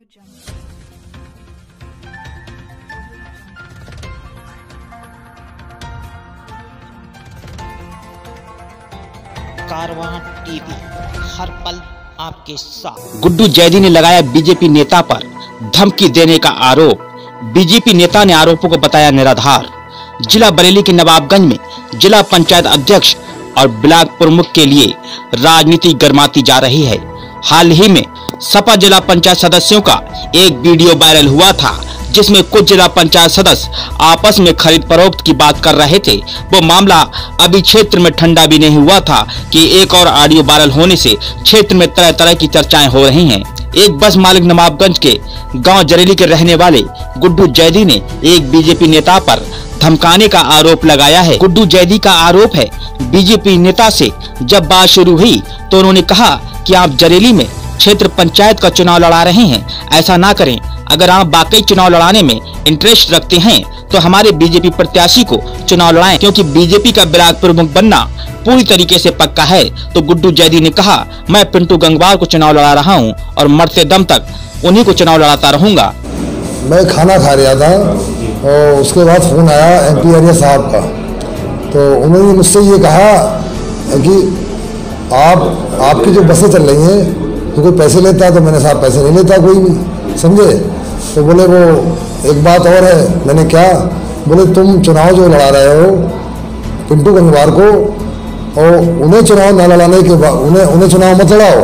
कारवां TV, हर पल आपके साथ। गुड्डू जैदी ने लगाया बीजेपी नेता पर धमकी देने का आरोप। बीजेपी नेता ने आरोपों को बताया निराधार। जिला बरेली के नवाबगंज में जिला पंचायत अध्यक्ष और ब्लॉक प्रमुख के लिए राजनीति गरमाती जा रही है। हाल ही में सपा जिला पंचायत सदस्यों का एक वीडियो वायरल हुआ था, जिसमें कुछ जिला पंचायत सदस्य आपस में खरीद फरोख्त की बात कर रहे थे। वो मामला अभी क्षेत्र में ठंडा भी नहीं हुआ था कि एक और ऑडियो वायरल होने से क्षेत्र में तरह तरह की चर्चाएं हो रही हैं। एक बस मालिक नवाबगंज के गांव जरेली के रहने वाले गुड्डू जैदी ने एक बीजेपी नेता पर धमकाने का आरोप लगाया है। गुड्डू जैदी का आरोप है, बीजेपी नेता से जब बात शुरू हुई तो उन्होंने कहा कि आप जरेली में क्षेत्र पंचायत का चुनाव लड़ा रहे हैं, ऐसा ना करें। अगर आप वाकई चुनाव लड़ाने में इंटरेस्ट रखते हैं तो हमारे बीजेपी प्रत्याशी को चुनाव लड़ाएं, क्योंकि बीजेपी का ब्लॉक प्रमुख बनना पूरी तरीके से पक्का है। तो गुड्डू जैदी ने कहा, मैं पिंटू गंगवार को चुनाव लड़ा रहा हूं और मरते दम तक उन्हीं को चुनाव लड़ाता रहूंगा। मैं खाना खा रहा था और उसके बाद फोन आया MP आर्या साहब का, तो उन्होंने मुझसे ये कहा कि आपकी जो बसें चल रही हैं तो कोई पैसे लेता है? तो मैंने साहब पैसे नहीं लेता कोई भी, समझे। तो बोले वो एक बात और है। मैंने क्या? बोले तुम चुनाव जो लड़ा रहे हो पिंटू गंगवार को, और उन्हें चुनाव न लड़ाने के बाद उन्हें चुनाव मत लड़ाओ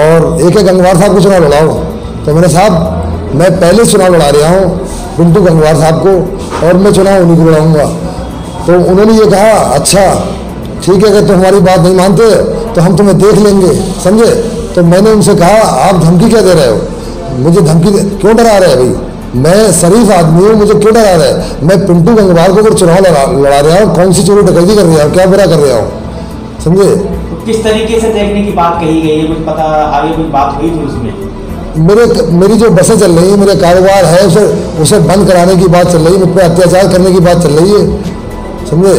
और एक गंगवार साहब को चुनाव लड़ाओ। तो मैंने साहब मैं पहले चुनाव लड़ा रहा हूँ पिंटू गंगवार साहब को और मैं चुनाव उन्हीं को लड़ाऊंगा। तो उन्होंने ये कहा, अच्छा ठीक है, अगर तुम हमारी बात नहीं मानते तो हम तुम्हें देख लेंगे, समझे। तो मैंने उनसे कहा, आप धमकी क्या दे रहे हो? मुझे धमकी क्यों डरा रहे हैं भाई? मैं शरीफ आदमी हूँ, मुझे क्यों डरा रहे हैं? मैं पिंटू गंगवार को अगर चुनाव लड़ा रहा हूँ, कौन सी चोरी डकैती कर रहा हूँ, क्या बुरा कर रहा हूँ, समझे। किस तरीके से देखने की बात कही गई है, कुछ पता आगे कुछ बात हुई थी उसमें? मेरी जो बसें चल रही है, मेरे कारोबार है, उसे बंद कराने की बात चल रही है, मुझ पर अत्याचार करने की बात चल रही है, समझे।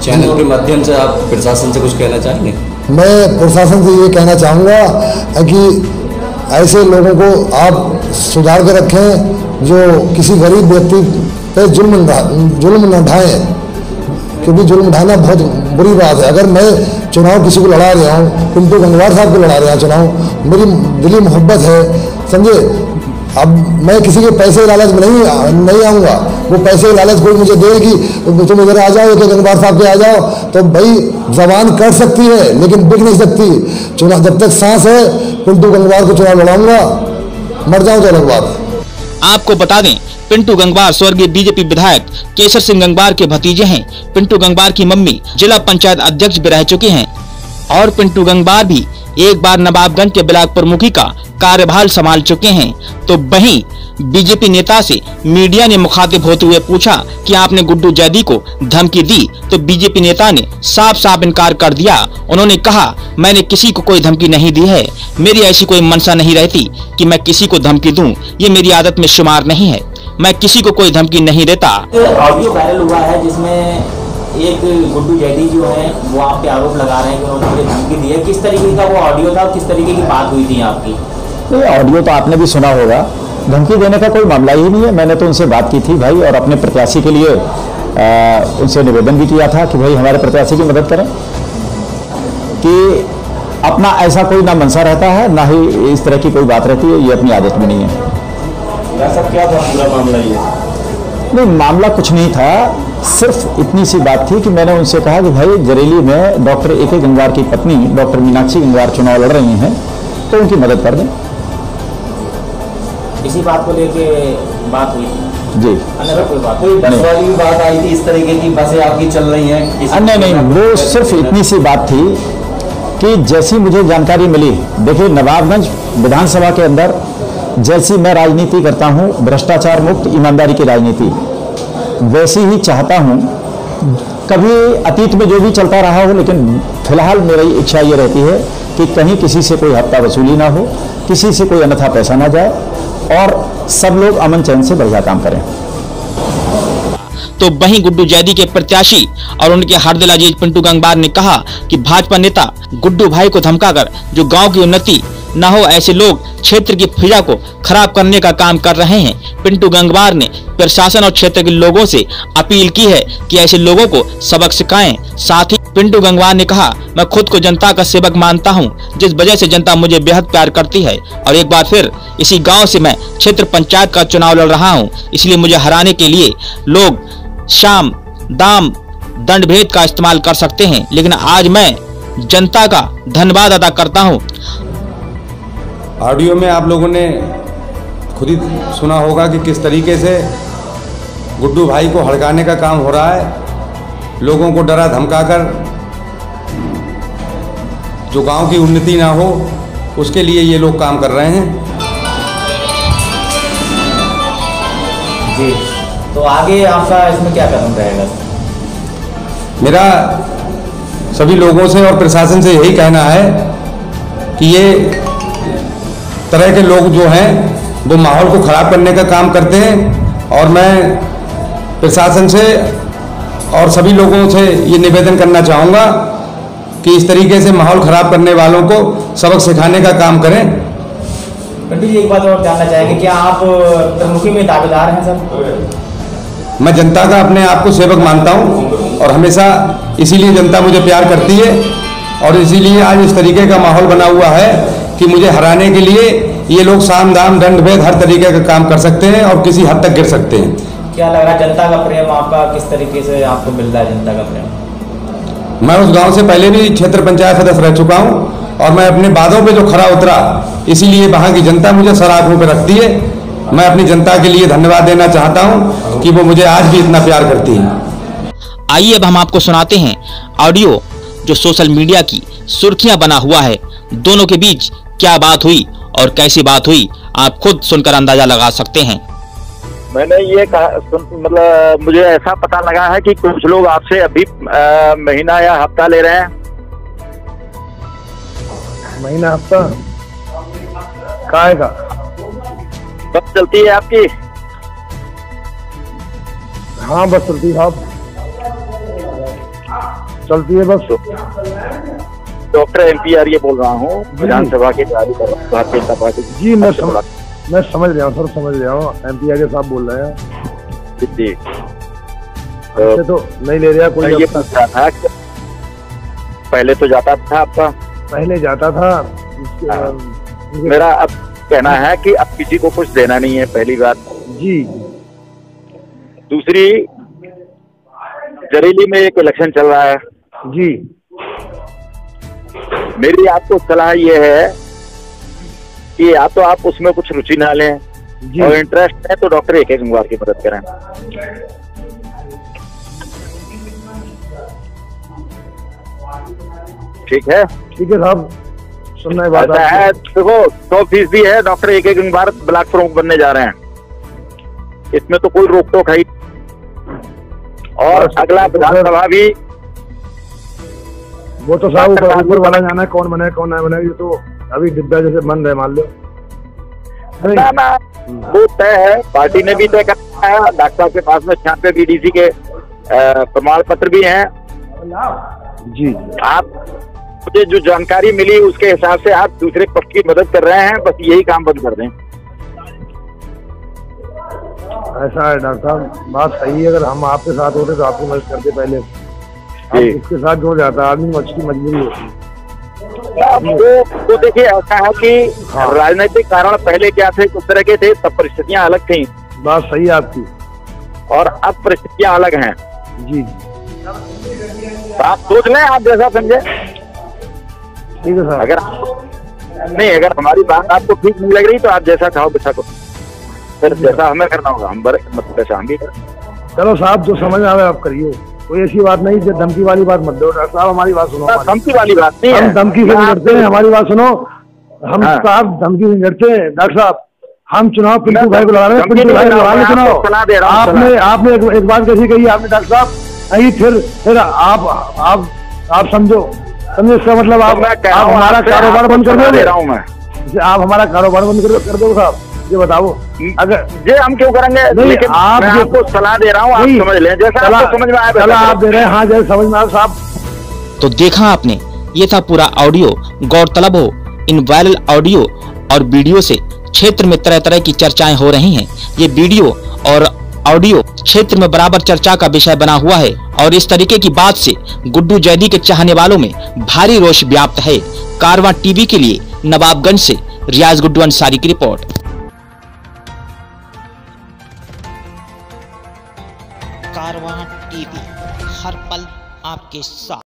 चैनल के माध्यम से आप प्रशासन से कुछ कहना चाहेंगे? मैं प्रशासन से ये कहना चाहूँगा कि ऐसे लोगों को आप सुधार कर रखें जो किसी गरीब व्यक्ति पे जुल्म न ढाएं, क्योंकि जुल्म ढाना बहुत बुरी बात है। अगर मैं चुनाव किसी को लड़ा रहा हूँ, पिंटू गंगवार साहब को लड़ा रहा हूँ चुनाव, मेरी दिली मोहब्बत है, समझे। अब मैं किसी के पैसे लालच में नहीं आऊँगा। वो पैसे लालच कोई मुझे देगी, तुम इधर आ जाओ, एक गंगवार साहब के आ जाओ, तो भाई जबान कर सकती है लेकिन बिक नहीं सकती। चुनाव जब तक सांस है पिंटू गंगवार को चुनाव लड़ाऊंगा, मर जाऊं तो अलग बात है। आपको बता दें, पिंटू गंगवार स्वर्गीय बीजेपी विधायक केसर सिंह गंगवार के भतीजे हैं। पिंटू गंगवार की मम्मी जिला पंचायत अध्यक्ष भी रह चुके हैं और पिंटू गंगवार भी एक बार नवाबगंज के ब्लॉक प्रमुखी का कार्यभार संभाल चुके हैं। तो वहीं बीजेपी नेता से मीडिया ने मुखातिब होते हुए पूछा कि आपने गुड्डू जैदी को धमकी दी, तो बीजेपी नेता ने साफ साफ इनकार कर दिया। उन्होंने कहा, मैंने किसी को कोई धमकी नहीं दी है, मेरी ऐसी कोई मंशा नहीं रहती कि मैं किसी को धमकी दूं, ये मेरी आदत में शुमार नहीं है, मैं किसी को कोई धमकी नहीं देता। ऑडियो वायरल हुआ है जिसमें एक गुड्डू जैदी जो है वो आप पे आरोप लगा रहे हैं कि उन्होंने धमकी दी है। किस तरीके का वो ऑडियो था और किस तरीके की बात हुई थी आपकी? ऑडियो तो आपने भी सुना होगा, धमकी देने का कोई मामला ही नहीं है। मैंने तो उनसे बात की थी भाई, और अपने प्रत्याशी के लिए उनसे निवेदन भी किया था कि भाई हमारे प्रत्याशी की मदद करें, कि अपना ऐसा कोई ना मनसा रहता है ना ही इस तरह की कोई बात रहती है, ये अपनी आदत में नहीं है। ऐसा क्या था पूरा मामला? ये नहीं, मामला कुछ नहीं था, सिर्फ इतनी सी बात थी कि मैंने उनसे कहा कि भाई जरेली में डॉक्टर A.K. गंगवार की पत्नी डॉक्टर मीनाक्षी गंगवार चुनाव लड़ रही हैं, तो उनकी मदद कर दें। इसी बात को लेके बात हुई थी जी। अन्य कोई बात कोई बस वाली बात आई थी इस तरीके की बसें आपकी चल रही हैं? अन्य नहीं, वो सिर्फ इतनी सी बात थी कि जैसी मुझे जानकारी मिली, देखिए नवाबगंज विधानसभा के अंदर जैसी मैं राजनीति करता हूं, भ्रष्टाचार मुक्त ईमानदारी की राजनीति, वैसी ही चाहता हूं। कभी अतीत में जो भी चलता रहा हो, लेकिन फिलहाल मेरी इच्छा ये रहती है कि कहीं किसी से कोई हफ्ता वसूली ना हो, किसी से कोई अन्यथा पैसा ना जाए और सब लोग अमन चैन से बढ़िया काम करें। तो वहीं गुड्डू जैदी के प्रत्याशी और उनके हरदिल अजीज पिंटू गंगवार ने कहा कि भाजपा नेता गुड्डू भाई को धमकाकर जो गांव की उन्नति न हो ऐसे लोग क्षेत्र की फिजा को खराब करने का काम कर रहे हैं। पिंटू गंगवार ने प्रशासन और क्षेत्र के लोगों से अपील की है कि ऐसे लोगों को सबक सिखाएं। साथ ही पिंटू गंगवार ने कहा, मैं खुद को जनता का सेवक मानता हूं, जिस वजह से जनता मुझे बेहद प्यार करती है और एक बार फिर इसी गांव से मैं क्षेत्र पंचायत का चुनाव लड़ रहा हूं, इसलिए मुझे हराने के लिए लोग शाम दाम दंड भेद का इस्तेमाल कर सकते हैं, लेकिन आज मैं जनता का धन्यवाद अदा करता हूं। ऑडियो में आप लोगों ने खुद ही सुना होगा कि किस तरीके से गुड्डू भाई को हड़काने का काम हो रहा है। लोगों को डरा धमकाकर जो गांव की उन्नति ना हो उसके लिए ये लोग काम कर रहे हैं। जी, तो आगे आपका इसमें क्या कदम रहेगा? मेरा सभी लोगों से और प्रशासन से यही कहना है कि ये तरह के लोग जो हैं वो माहौल को ख़राब करने का काम करते हैं और मैं प्रशासन से और सभी लोगों से ये निवेदन करना चाहूँगा कि इस तरीके से माहौल ख़राब करने वालों को सबक सिखाने का काम करें। पिंटू जी, एक बात और जानना चाहेंगे, क्या आप प्रमुखी में दावेदार हैं सर? मैं जनता का अपने आप को सेवक मानता हूं और हमेशा इसीलिए जनता मुझे प्यार करती है और इसीलिए आज इस तरीके का माहौल बना हुआ है कि मुझे हराने के लिए ये लोग साम दाम दंड भेद हर तरीके का काम कर सकते हैं और किसी हद तक गिर सकते हैं। क्या लग रहा है जनता का प्रेम आपका किस तरीके से आपको मिल रहा है? जनता का प्रेम, मैं उस गांव से पहले भी क्षेत्र पंचायत सदस्य रह चुका हूं और मैं अपने वादों पे जो खरा उतरा, इसीलिए वहां की जनता मुझे सर आंखों पे रखती है। मैं अपनी जनता के लिए धन्यवाद देना चाहता हूं कि वो मुझे आज भी इतना प्यार करती है। आइए अब हम आपको सुनाते हैं ऑडियो जो सोशल मीडिया की सुर्खियां बना हुआ है। दोनों के बीच क्या बात हुई और कैसी बात हुई, आप खुद सुनकर अंदाजा लगा सकते हैं। मैंने ये कहा, मतलब मुझे ऐसा पता लगा है कि कुछ लोग आपसे अभी महीना या हफ्ता ले रहे हैं। महीना हफ्ता काहे का? बस चलती है आपकी? हाँ बस चलती है, चलती है बस। डॉक्टर MP ये बोल रहा हूँ, विधानसभा के भारतीय जनता पार्टी। जी मैं समझ रहा हूँ सर, समझ रहा हूँ। MP साहब बोल रहे हैं जी। तो नहीं ले रहा कोई। ये पूछ रहा था कि पहले तो जाता था आपका? पहले जाता था। मेरा अब कहना है कि अब किसी को कुछ देना नहीं है, पहली बात जी। दूसरी, जरेली में एक इलेक्शन चल रहा है जी। मेरी आपको सलाह ये है कि या तो आप उसमें कुछ रुचि ना लें और इंटरेस्ट है तो डॉक्टर AK गंगवार की मदद करें। ठीक है? ठीक है साहब, सुनना बात है। देखो 100% है डॉक्टर AK गंगवार ब्लॉक प्रमुख बनने जा रहे हैं, इसमें तो कोई रोक टोक है। और अगला विधानसभा भी वो तो साहब ऊपर वाला जाना है, कौन बने कौन नहीं बने, ये तो अभी डिब्बा जैसे बन रहे, मान लो। ना वो तय है, पार्टी ने भी तय करा है। डॉक्टर साहब के पास में 96 BDC के प्रमाण पत्र भी हैं जी। आप मुझे जो जानकारी मिली उसके हिसाब से आप दूसरे पक्ष की मदद कर रहे हैं, बस यही काम बंद कर दें। ऐसा है डॉक्टर साहब, बात सही है। अगर हम आपके साथ होते तो आपकी मदद करते पहले। इसके साथ जुड़ जाता है आदमी, की मजबूरी होती है। तो देखिए ऐसा है कि राजनीतिक कारण पहले क्या थे, कुछ तरह के थे, तब परिस्थितियां अलग थी। बात सही है आपकी। और अब परिस्थितियां अलग हैं जी। तो आप सोच लें, आप जैसा समझे। ठीक है सर। अगर हमारी बात आपको ठीक नहीं लग रही तो आप जैसा चाहो वैसा करो, फिर जैसा हमें करना होगा हम मतलब वैसा हम भी करें। चलो साहब, जो समझ आवे आप करिए, कोई ऐसी बात नहीं जो धमकी वाली बात मत दो। डॉक्टर साहब हमारी बात सुनो। धमकी वाली बात नहीं है, हम धमकी से नहीं डरते हैं, हमारी बात सुनो। हम साहब धमकी से नहीं डरते हैं। डॉक्टर साहब हम चुनाव पिंटू भाई को लगा रहे हैं, पिंटू भाई लगा रहे चुनाव। आपने एक बात कैसी कही आपने डॉक्टर साहब, नहीं फिर आप समझो इसका मतलब आप हमारा कारोबार बंद कर दे रहा हूँ मैं। आप हमारा कारोबार बंद कर दो साहब, ये बताओ। अगर ये हम क्यों करेंगे? लेकिन आप मैं आपको सलाह दे रहा हूँ, आप समझ लें जैसा आपको समझ में आया। सलाह आप दे रहे हैं, हाँ जैसे समझ में आया साहब। तो देखा आपने, ये था पूरा ऑडियो। गौरतलब हो इन वायरल ऑडियो और वीडियो से क्षेत्र में तरह तरह की चर्चाएं हो रही हैं। ये वीडियो और ऑडियो क्षेत्र में बराबर चर्चा का विषय बना हुआ है और इस तरीके की बात से गुड्डू जैदी के चाहने वालों में भारी रोष व्याप्त है। कारवां टीवी के लिए नवाबगंज से रियाज गुड्डू अंसारी की रिपोर्ट। कारवां टीवी, हर पल आपके साथ।